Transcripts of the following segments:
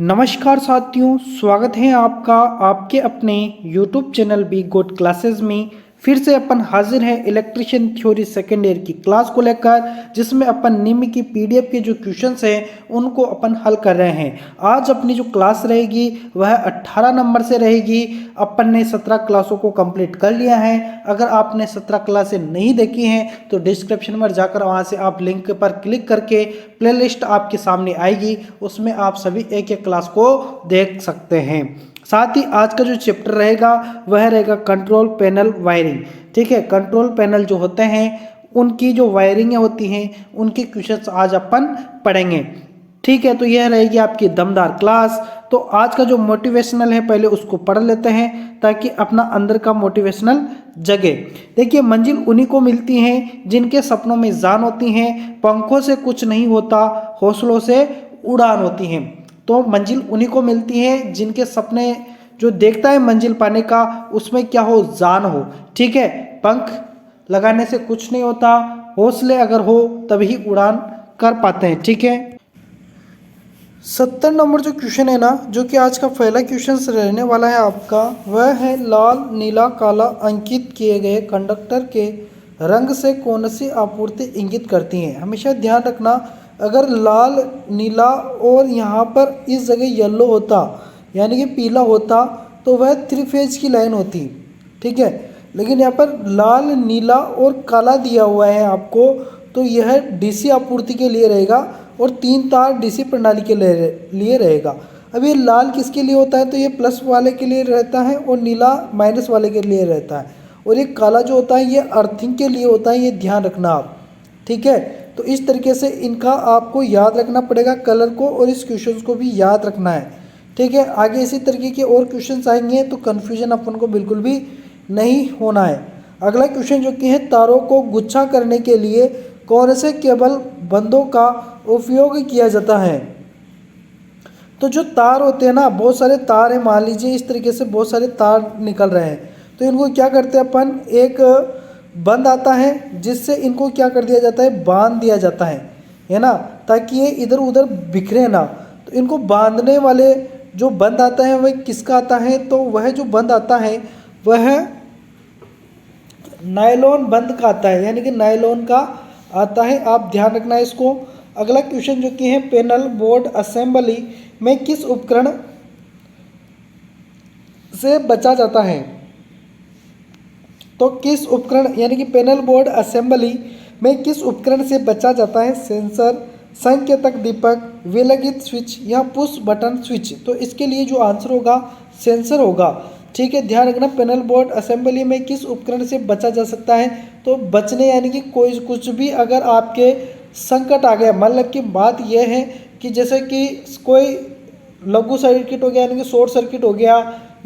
नमस्कार साथियों, स्वागत है आपका आपके अपने YouTube channel be good classes में। फिर से अपन हाजिर हैं इलेक्ट्रिशियन थ्योरी सेकेंड ईयर की क्लास को लेकर, जिसमें अपन निम्न की PDF के जो क्वेश्चंस हैं उनको अपन हल कर रहे हैं। आज अपनी जो क्लास रहेगी वह 18 नंबर से रहेगी। अपन ने 17 क्लासों को कंप्लीट कर लिया है। अगर आपने 17 क्लासें नहीं देखी हैं तो डिस्क्रिप्शन में जाकर वहां से आप लिंक पर क्लिक करके प्लेलिस्ट आपके सामने आएगी, उसमें आप सभी एक एक क्लास को देख सकते हैं। साथ ही आज का जो चैप्टर रहेगा वह रहेगा कंट्रोल पैनल वायरिंग। ठीक है, कंट्रोल पैनल जो होते हैं उनकी जो वायरिंग होती हैं उनके क्वेश्चंस आज अपन पढ़ेंगे। ठीक है, तो यह रहेगी आपकी दमदार क्लास। तो आज का जो मोटिवेशनल है पहले उसको पढ़ लेते हैं ताकि अपना अंदर का मोटिवेशनल जगे। देखिए, मंजिल उन्हीं को मिलती है जिनके सपनों में जान होती है, पंखों से कुछ नहीं होता, हौसलों से उड़ान होती है। तो मंजिल उन्हीं को मिलती है जिनके सपने जो देखता है मंजिल पाने का, उसमें क्या हो, जान हो। ठीक है, पंख लगाने से कुछ नहीं होता, हौसले अगर हो तभी उड़ान कर पाते हैं। ठीक है, 70 नंबर जो क्वेश्चन है ना, जो कि आज का पहला क्वेश्चन रहने वाला है आपका, वह है लाल नीला काला अंकित किए गए कंडक्टर के रंग से कौन सी आपूर्ति इंगित करती हैं। हमेशा ध्यान रखना, अगर लाल नीला और यहाँ पर इस जगह येलो होता यानी कि पीला होता तो वह 3 फेज की लाइन होती। ठीक है, लेकिन यहाँ पर लाल नीला और काला दिया हुआ है आपको, तो यह डीसी आपूर्ति के लिए रहेगा और 3 तार डीसी प्रणाली के लिए रहेगा। अब ये लाल किसके लिए होता है, तो ये प्लस वाले के लिए रहता है और नीला माइनस वाले के लिए रहता है, और ये काला जो होता है ये अर्थिंग के लिए होता है, ये ध्यान रखना आप। ठीक है, तो इस तरीके से इनका आपको याद रखना पड़ेगा कलर को, और इस क्वेश्चन को भी याद रखना है। ठीक है, आगे इसी तरीके के और क्वेश्चन आएंगे तो कन्फ्यूजन अपन को बिल्कुल भी नहीं होना है। अगला क्वेश्चन जो कि है, तारों को गुच्छा करने के लिए कौन से केबल बंदों का उपयोग किया जाता है। तो जो तार होते हैं ना, बहुत सारे तार हैं, मान लीजिए इस तरीके से बहुत सारे तार निकल रहे हैं, तो इनको क्या करते हैं अपन, एक बंद आता है जिससे इनको क्या कर दिया जाता है, बांध दिया जाता है ना, ताकि ये इधर उधर बिखरे ना। तो इनको बांधने वाले जो बंद आता है वह किसका आता है, तो वह जो बंद आता है वह नायलॉन बंद का आता है, यानी कि नायलॉन का आता है, आप ध्यान रखना है इसको। अगला क्वेश्चन जो कि है, पैनल बोर्ड असेंबली में किस उपकरण से बचा जाता है। तो किस उपकरण, यानी कि पैनल बोर्ड असेंबली में किस उपकरण से बचा जाता है, सेंसर, संकेतक दीपक, विलगित स्विच या पुश बटन स्विच। तो इसके लिए जो आंसर होगा सेंसर होगा। ठीक है, ध्यान रखना, पैनल बोर्ड असेंबली में किस उपकरण से बचा जा सकता है, तो बचने यानी कि कोई कुछ भी अगर आपके संकट आ गया, मतलब की बात यह है कि जैसे कि कोई लघु सर्किट हो गया यानी कि शॉर्ट सर्किट हो गया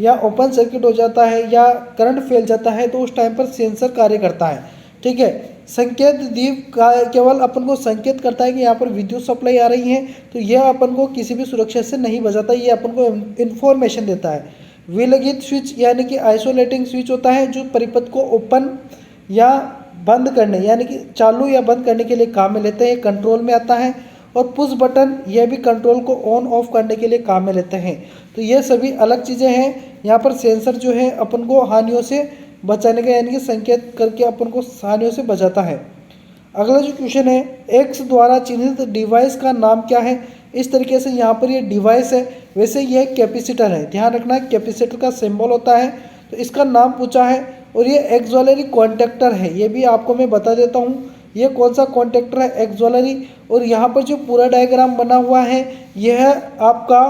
या ओपन सर्किट हो जाता है या करंट फैल जाता है, तो उस टाइम पर सेंसर कार्य करता है। ठीक है, संकेत दीप का केवल अपन को संकेत करता है कि यहाँ पर विद्युत सप्लाई आ रही है, तो यह अपन को किसी भी सुरक्षा से नहीं बचाता, ये अपन को इन्फॉर्मेशन देता है। विलगित स्विच यानी कि आइसोलेटिंग स्विच होता है, जो परिपथ को ओपन या बंद करने यानी कि चालू या बंद करने के लिए काम में लेते हैं, कंट्रोल में आता है। और पुश बटन यह भी कंट्रोल को ऑन ऑफ करने के लिए काम में लेते हैं। तो ये सभी अलग चीज़ें हैं। यहाँ पर सेंसर जो है अपन को हानियों से बचाने का यानी कि संकेत करके अपन को हानियों से बचाता है। अगला जो क्वेश्चन है, एक्स द्वारा चिन्हित डिवाइस का नाम क्या है। इस तरीके से यहाँ पर ये डिवाइस है, वैसे यह कैपेसिटर है, ध्यान रखना, कैपेसिटर का सिंबल होता है, तो इसका नाम पूछा है। और ये एक्सॉलरी कॉन्टेक्टर है, ये भी आपको मैं बता देता हूँ ये कौन सा कॉन्टेक्टर है, एक्सॉलरी। और यहाँ पर जो पूरा डायग्राम बना हुआ है यह आपका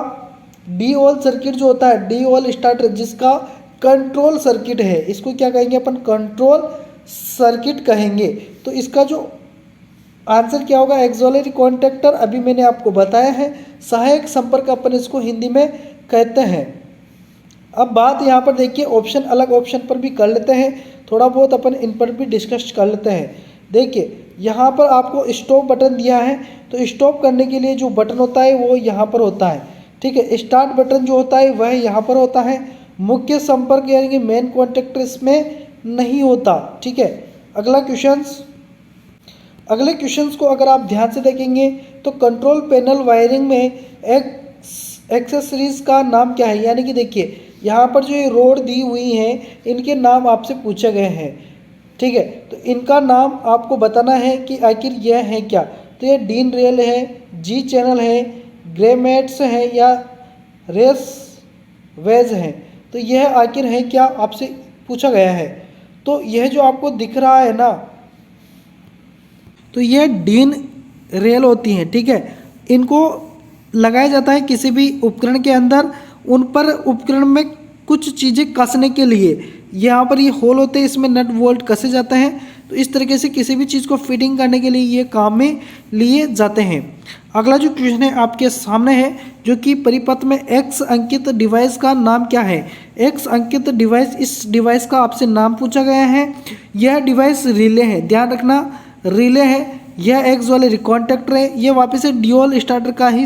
डी ऑल सर्किट जो होता है, डी ऑल स्टार्टर, जिसका कंट्रोल सर्किट है, इसको क्या कहेंगे अपन, कंट्रोल सर्किट कहेंगे। तो इसका जो आंसर क्या होगा, एक्सॉलरी कॉन्टेक्टर, अभी मैंने आपको बताया है। सहायक संपर्क अपन इसको हिंदी में कहते हैं। अब बात यहाँ पर देखिए, ऑप्शन अलग ऑप्शन पर भी कर लेते हैं, थोड़ा बहुत अपन इन पर भी डिस्कस कर लेते हैं। देखिए, यहाँ पर आपको स्टॉप बटन दिया है, तो स्टॉप करने के लिए जो बटन होता है वो यहाँ पर होता है। ठीक है, स्टार्ट बटन जो होता है वह यहाँ पर होता है। मुख्य संपर्क यानी कि मेन कॉन्टेक्टर इसमें नहीं होता। ठीक है, अगले क्वेश्चंस को अगर आप ध्यान से देखेंगे तो कंट्रोल पैनल वायरिंग में एक एक्सेसरीज का नाम क्या है, यानी कि देखिए यहाँ पर जो ये रोड दी हुई हैं इनके नाम आपसे पूछे गए हैं। ठीक है, तो इनका नाम आपको बताना है कि आखिर यह है क्या। तो ये डीन रेल है, जी चैनल है, ग्रेमेट्स है या रेस वेज है। तो यह आखिर है क्या आपसे पूछा गया है। तो यह जो आपको दिख रहा है ना, तो यह डीन रेल होती हैं। ठीक है, इनको लगाया जाता है किसी भी उपकरण के अंदर, उन पर उपकरण में कुछ चीज़ें कसने के लिए। यहाँ पर ये होल होते हैं, इसमें नट बोल्ट कसे जाते हैं। तो इस तरीके से किसी भी चीज़ को फिटिंग करने के लिए ये काम में लिए जाते हैं। अगला जो क्वेश्चन है आपके सामने है, जो कि परिपथ में एक्स अंकित डिवाइस का नाम क्या है। एक्स अंकित डिवाइस, इस डिवाइस का आपसे नाम पूछा गया है। यह डिवाइस रिले है, ध्यान रखना रिले है। यह एक्स वाले रिकॉन्टैक्टर है। ये वापस से ड्यूअल स्टार्टर का ही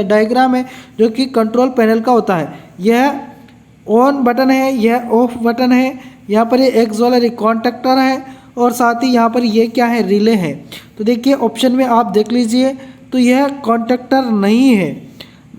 डायग्राम है, जो कि कंट्रोल पैनल का होता है। यह ऑन बटन है, यह ऑफ बटन है। यहाँ पर ये एक्स वाला रिकॉन्टैक्टर है और साथ ही यहाँ पर ये क्या है, रिले है। तो देखिए ऑप्शन में आप देख लीजिए, तो यह कॉन्टैक्टर नहीं है।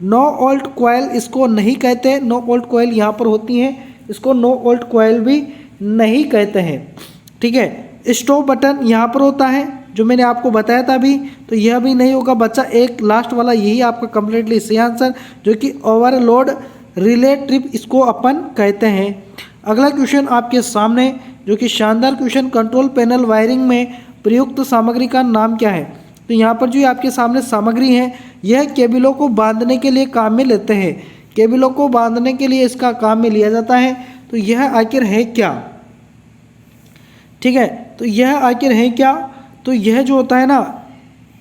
नो वोल्ट कॉइल इसको नहीं कहते। नो वोल्ट कॉइल यहाँ पर होती हैं, इसको नो वोल्ट कॉइल भी नहीं कहते हैं। ठीक है, स्टॉप बटन यहाँ पर होता है, जो मैंने आपको बताया था अभी। तो यह भी नहीं होगा बच्चा। एक लास्ट वाला यही आपका कंप्लीटली सही आंसर, जो कि ओवरलोड रिले ट्रिप इसको अपन कहते हैं। अगला क्वेश्चन आपके सामने, जो कि शानदार क्वेश्चन, कंट्रोल पैनल वायरिंग में प्रयुक्त सामग्री का नाम क्या है। तो यहाँ पर जो आपके सामने सामग्री है, यह केबलों को बांधने के लिए काम में लेते हैं। केबलों को बांधने के लिए इसका काम में लिया जाता है। तो यह आखिर है क्या। ठीक है, तो यह आखिर है क्या। तो यह जो होता है ना,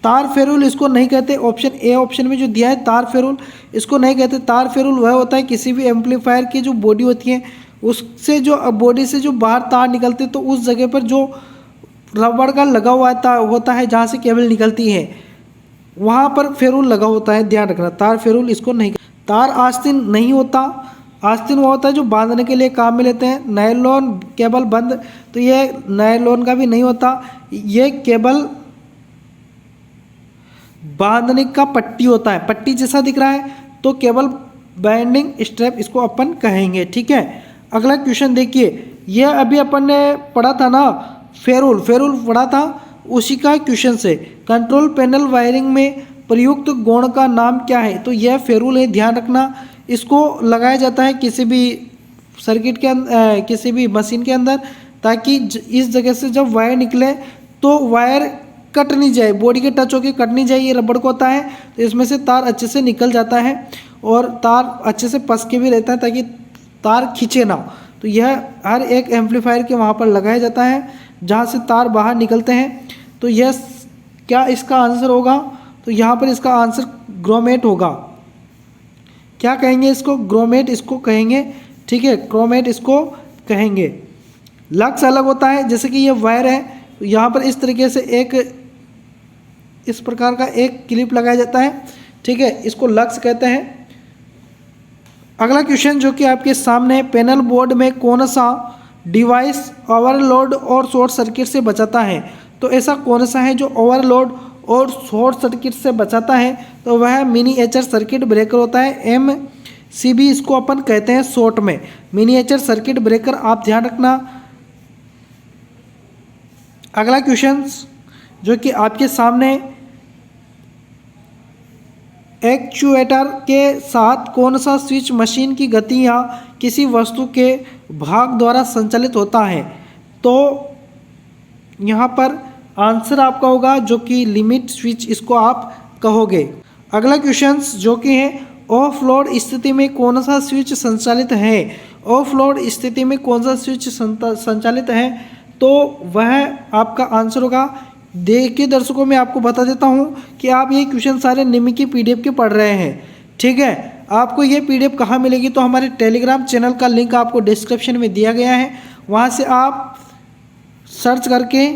तार फेरुल इसको नहीं कहते। ऑप्शन ए, ऑप्शन में जो दिया है तार फेरुल, इसको नहीं कहते। तार फेरुल वह होता है किसी भी एम्पलीफायर की जो बॉडी होती है, उससे जो बॉडी से जो बाहर तार निकलते, तो उस जगह पर जो रबड़ का लगा हुआ होता है, जहाँ से केबल निकलती है, वहाँ पर फेरुल लगा होता है, ध्यान रखना। तार फेरुल इसको नहीं। तार आस्तीन नहीं होता। आस्तीन वो होता है जो बांधने के लिए काम में लेते हैं। नायलॉन केबल बंद, तो ये नायलॉन का भी नहीं होता। ये केबल बांधने का पट्टी होता है, पट्टी जैसा दिख रहा है, तो केबल बाइंडिंग स्ट्रैप इसको अपन कहेंगे। ठीक है, अगला क्वेश्चन देखिए, यह अभी अपन ने पढ़ा था ना, फेरुल पढ़ा था, उसी का क्वेश्चन से। कंट्रोल पैनल वायरिंग में प्रयुक्त गुण का नाम क्या है। तो यह फेरुल है, ध्यान रखना। इसको लगाया जाता है किसी भी सर्किट के अंदर, किसी भी मशीन के अंदर, ताकि इस जगह से जब वायर निकले तो वायर कट नहीं जाए, बॉडी के टच होकर कट नहीं जाए। ये रबड़ को होता है, तो इसमें से तार अच्छे से निकल जाता है और तार अच्छे से पस के भी रहता है, ताकि तार खींचे ना। तो यह हर एक एम्पलीफायर के वहाँ पर लगाया जाता है, जहाँ से तार बाहर निकलते हैं। तो यह क्या इसका आंसर होगा। तो यहाँ पर इसका आंसर ग्रोमेट होगा। क्या कहेंगे इसको, ग्रोमेट इसको कहेंगे। ठीक है, क्रोमेट इसको कहेंगे। लक्स अलग होता है, जैसे कि ये वायर है, तो यहाँ पर इस तरीके से एक इस प्रकार का एक क्लिप लगाया जाता है। ठीक है, इसको लक्स कहते हैं। अगला क्वेश्चन जो कि आपके सामने, पैनल बोर्ड में कौन सा डिवाइस ओवरलोड और शॉर्ट सर्किट से बचाता है। तो ऐसा कौन सा है जो ओवरलोड और शॉर्ट सर्किट से बचाता है। तो वह मिनीएचर सर्किट ब्रेकर होता है, MCB इसको अपन कहते हैं शॉर्ट में, मिनीएचर सर्किट ब्रेकर। आप ध्यान रखना। अगला क्वेश्चन जो कि आपके सामने, एक्चुएटर के साथ कौन सा स्विच मशीन की गति या किसी वस्तु के भाग द्वारा संचालित होता है। तो यहाँ पर आंसर आपका होगा जो कि लिमिट स्विच इसको आप कहोगे। अगला क्वेश्चन जो कि है, ऑफ लोड स्थिति में कौन सा स्विच संचालित है। ऑफ लोड स्थिति में कौन सा स्विच संचालित है, तो वह आपका आंसर होगा। देखिए दर्शकों, मैं आपको बता देता हूं कि आप ये क्वेश्चन सारे निम्न की PDF के पढ़ रहे हैं। ठीक है, आपको ये PDF कहाँ मिलेगी, तो हमारे टेलीग्राम चैनल का लिंक आपको डिस्क्रिप्शन में दिया गया है। वहाँ से आप सर्च करके,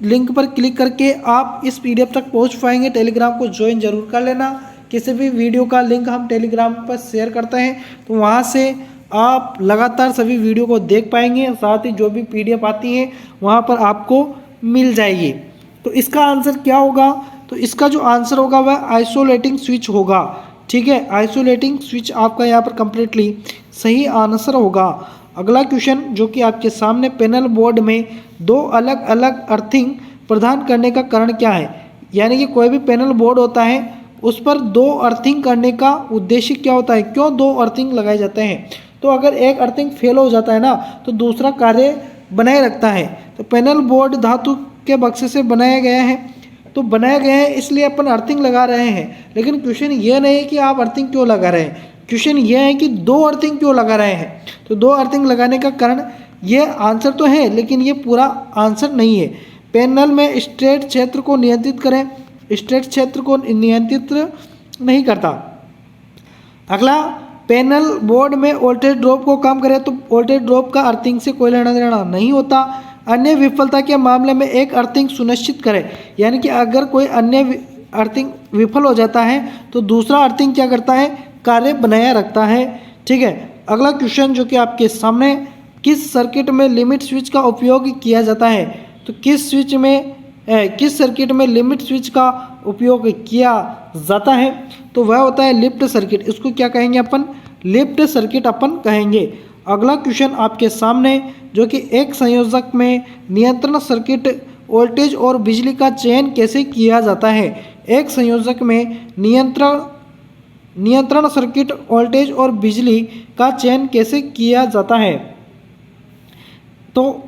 लिंक पर क्लिक करके आप इस PDF तक पहुँच पाएंगे। टेलीग्राम को ज्वाइन जरूर कर लेना। किसी भी वीडियो का लिंक हम टेलीग्राम पर शेयर करते हैं, तो वहाँ से आप लगातार सभी वीडियो को देख पाएंगे। साथ ही जो भी PDF आती है वहाँ पर आपको मिल जाएगी। तो इसका आंसर क्या होगा, तो इसका जो आंसर होगा वह आइसोलेटिंग स्विच होगा। ठीक है, आइसोलेटिंग स्विच आपका यहाँ पर कंप्लीटली सही आंसर होगा। अगला क्वेश्चन जो कि आपके सामने, पैनल बोर्ड में दो अलग अलग अर्थिंग प्रदान करने का कारण क्या है। यानी कि कोई भी पैनल बोर्ड होता है उस पर दो अर्थिंग करने का उद्देश्य क्या होता है, क्यों दो अर्थिंग लगाए जाते हैं। तो अगर एक अर्थिंग फेल हो जाता है ना तो दूसरा कार्य बनाए रखता है। तो पैनल बोर्ड धातु के बक्से से बनाया गया है, तो बनाया गया है इसलिए अपन अर्थिंग लगा रहे हैं। लेकिन क्वेश्चन ये नहीं है कि आप अर्थिंग क्यों लगा रहे हैं, क्वेश्चन ये है कि दो अर्थिंग क्यों लगा रहे हैं। तो दो अर्थिंग लगाने का कारण ये आंसर तो है लेकिन ये पूरा आंसर नहीं है। पैनल में स्ट्रेट क्षेत्र को नियंत्रित करें, स्ट्रेट क्षेत्र को नियंत्रित नहीं करता। अगला, पैनल बोर्ड में वोल्टेज ड्रॉप को कम करें, तो वोल्टेज ड्रॉप का अर्थिंग से कोई लेना देना नहीं होता। अन्य विफलता के मामले में एक अर्थिंग सुनिश्चित करें, यानी कि अगर कोई अन्य अर्थिंग विफल हो जाता है तो दूसरा अर्थिंग क्या करता है, कार्य बनाया रखता है। ठीक है, अगला क्वेश्चन जो कि आपके सामने, किस सर्किट में लिमिट स्विच का उपयोग किया जाता है। तो किस सर्किट में लिमिट स्विच का उपयोग किया जाता है, तो वह होता है लिफ्ट सर्किट। इसको क्या कहेंगे अपन, लिफ्ट सर्किट अपन कहेंगे। अगला क्वेश्चन आपके सामने जो कि एक संयोजक में नियंत्रण सर्किट वोल्टेज और बिजली का चयन कैसे किया जाता है। एक संयोजक में नियंत्रण सर्किट वोल्टेज और बिजली का चयन कैसे किया जाता है। तो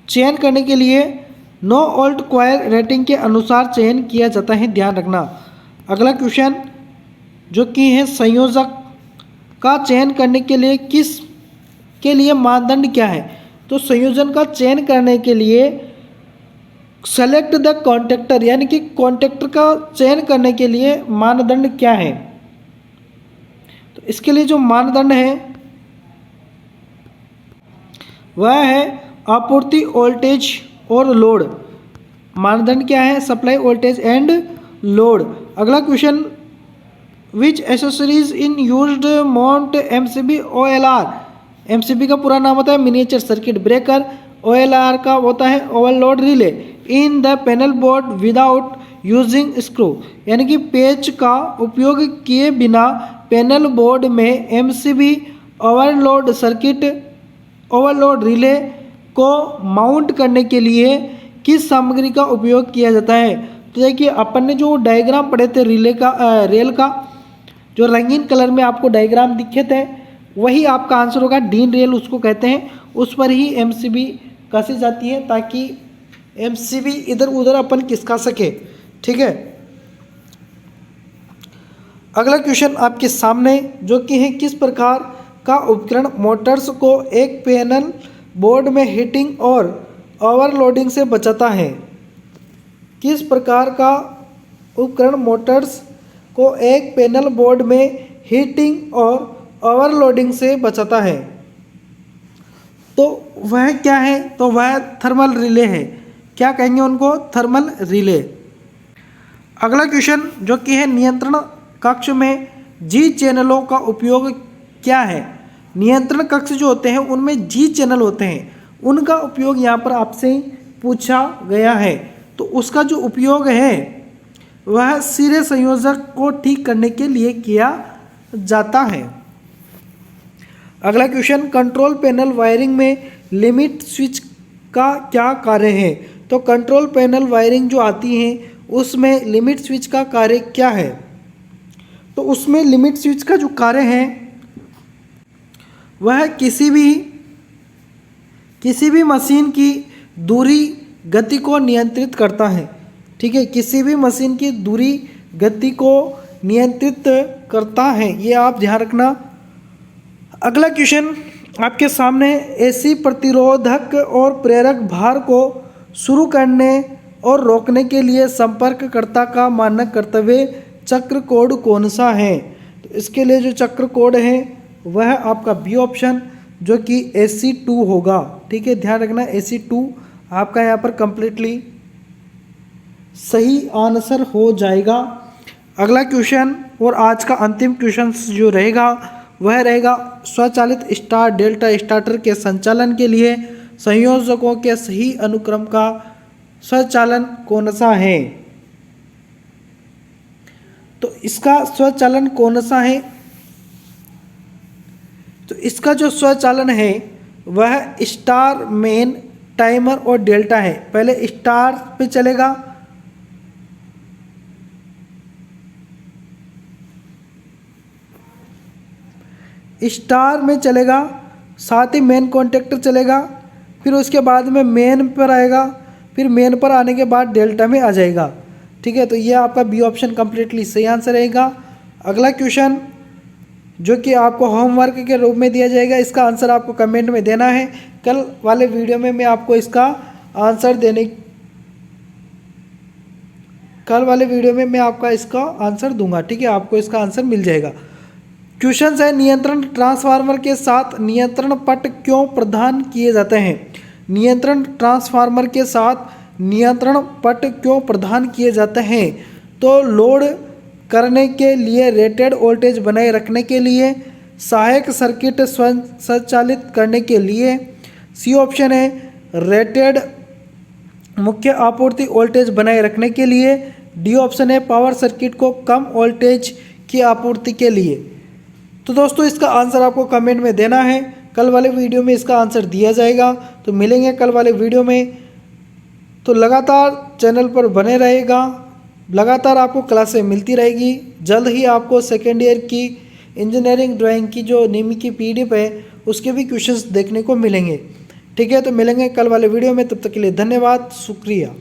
चयन करने के लिए 9 वोल्ट कॉइल रेटिंग के अनुसार चयन किया जाता है, ध्यान रखना। अगला क्वेश्चन जो कि है, संयोजक का चयन करने के लिए मानदंड क्या है। तो संयोजन का चयन करने के लिए सेलेक्ट द कॉन्टेक्टर, यानी कि कॉन्टेक्टर का चयन करने के लिए मानदंड क्या है। तो इसके लिए जो मानदंड है वह है आपूर्ति वोल्टेज और लोड। मानदंड क्या है, सप्लाई वोल्टेज एंड लोड। अगला क्वेश्चन, विच एसेसरीज इन used mount MCB OLR। MCB का पूरा नाम होता है मिनिएचर सर्किट ब्रेकर, OLR का होता है overload relay in the panel board without using screw, यानी कि पेच का उपयोग किए बिना पैनल बोर्ड में एमसीबी ओवरलोड रिले को माउंट करने के लिए किस सामग्री का उपयोग किया जाता है। तो देखिए अपन ने जो डायग्राम पढ़े थे रेल का जो रंगीन कलर में आपको डायग्राम दिखे थे वही आपका आंसर होगा, डीन रेल उसको कहते हैं। उस पर ही एमसीबी कसी जाती है ताकि एमसीबी इधर उधर अपन खिसका सके। ठीक है, अगला क्वेश्चन आपके सामने जो कि है, किस प्रकार का उपकरण मोटर्स को एक पैनल बोर्ड में हीटिंग और ओवरलोडिंग से बचाता है। किस प्रकार का उपकरण मोटर्स को एक पैनल बोर्ड में हीटिंग और ओवरलोडिंग से बचाता है। तो वह क्या है, तो वह थर्मल रिले है। क्या कहेंगे उनको, थर्मल रिले। अगला क्वेश्चन जो कि है, नियंत्रण कक्ष में जी चैनलों का उपयोग क्या है। नियंत्रण कक्ष जो होते हैं उनमें जी चैनल होते हैं, उनका उपयोग यहाँ पर आपसे पूछा गया है। तो उसका जो उपयोग है वह सिरे संयोजक को ठीक करने के लिए किया जाता है। अगला क्वेश्चन, कंट्रोल पैनल वायरिंग में लिमिट स्विच का क्या कार्य है। तो कंट्रोल पैनल वायरिंग जो आती है उसमें लिमिट स्विच का कार्य क्या है। तो उसमें लिमिट स्विच का जो कार्य है वह किसी भी मशीन की दूरी गति को नियंत्रित करता है। ठीक है, किसी भी मशीन की दूरी गति को नियंत्रित करता है, ये आप ध्यान रखना। अगला क्वेश्चन आपके सामने, एसी प्रतिरोधक और प्रेरक भार को शुरू करने और रोकने के लिए संपर्ककर्ता का मानक कर्तव्य चक्र कोड कौन सा है। तो इसके लिए जो चक्र कोड है वह आपका बी ऑप्शन जो कि AC2 होगा। ठीक है, ध्यान रखना AC2 आपका यहाँ पर कंप्लीटली सही आंसर हो जाएगा। अगला क्वेश्चन और आज का अंतिम क्वेश्चन जो रहेगा वह रहेगा, स्वचालित स्टार डेल्टा स्टार्टर के संचालन के लिए संयोजकों के सही अनुक्रम का स्वचालन कौन सा है। तो इसका स्वचालन कौन सा है? तो इसका जो स्वचालन है वह स्टार, मेन, टाइमर और डेल्टा है। पहले स्टार पे चलेगा, स्टार में चलेगा, साथ ही मेन कॉन्टेक्टर चलेगा, फिर उसके बाद में मेन पर आएगा, फिर मेन पर आने के बाद डेल्टा में आ जाएगा। ठीक है, तो ये आपका बी ऑप्शन कंप्लीटली सही आंसर रहेगा। अगला क्वेश्चन जो कि आपको होमवर्क के रूप में दिया जाएगा, इसका आंसर आपको कमेंट में देना है। कल वाले वीडियो में मैं आपको इसका आंसर दूंगा। ठीक है, आपको इसका आंसर मिल जाएगा। क्वेश्चन है, नियंत्रण ट्रांसफार्मर के साथ नियंत्रण पट क्यों प्रदान किए जाते हैं? नियंत्रण ट्रांसफार्मर के साथ नियंत्रण पट क्यों प्रदान किए जाते हैं? तो लोड करने के लिए, रेटेड वोल्टेज बनाए रखने के लिए, सहायक सर्किट स्वयं संचालित करने के लिए। सी ऑप्शन है रेटेड मुख्य आपूर्ति वोल्टेज बनाए रखने के लिए। डी ऑप्शन है पावर सर्किट को कम वोल्टेज की आपूर्ति के लिए। तो दोस्तों इसका आंसर आपको कमेंट में देना है। कल वाले वीडियो में इसका आंसर दिया जाएगा। तो मिलेंगे कल वाले वीडियो में। तो लगातार चैनल पर बने रहेगा, लगातार आपको क्लासें मिलती रहेगी। जल्द ही आपको सेकेंड ईयर की इंजीनियरिंग ड्राइंग की जो नियम की PDF है उसके भी क्वेश्चंस देखने को मिलेंगे। ठीक है, तो मिलेंगे कल वाले वीडियो में। तब तक के लिए धन्यवाद, शुक्रिया।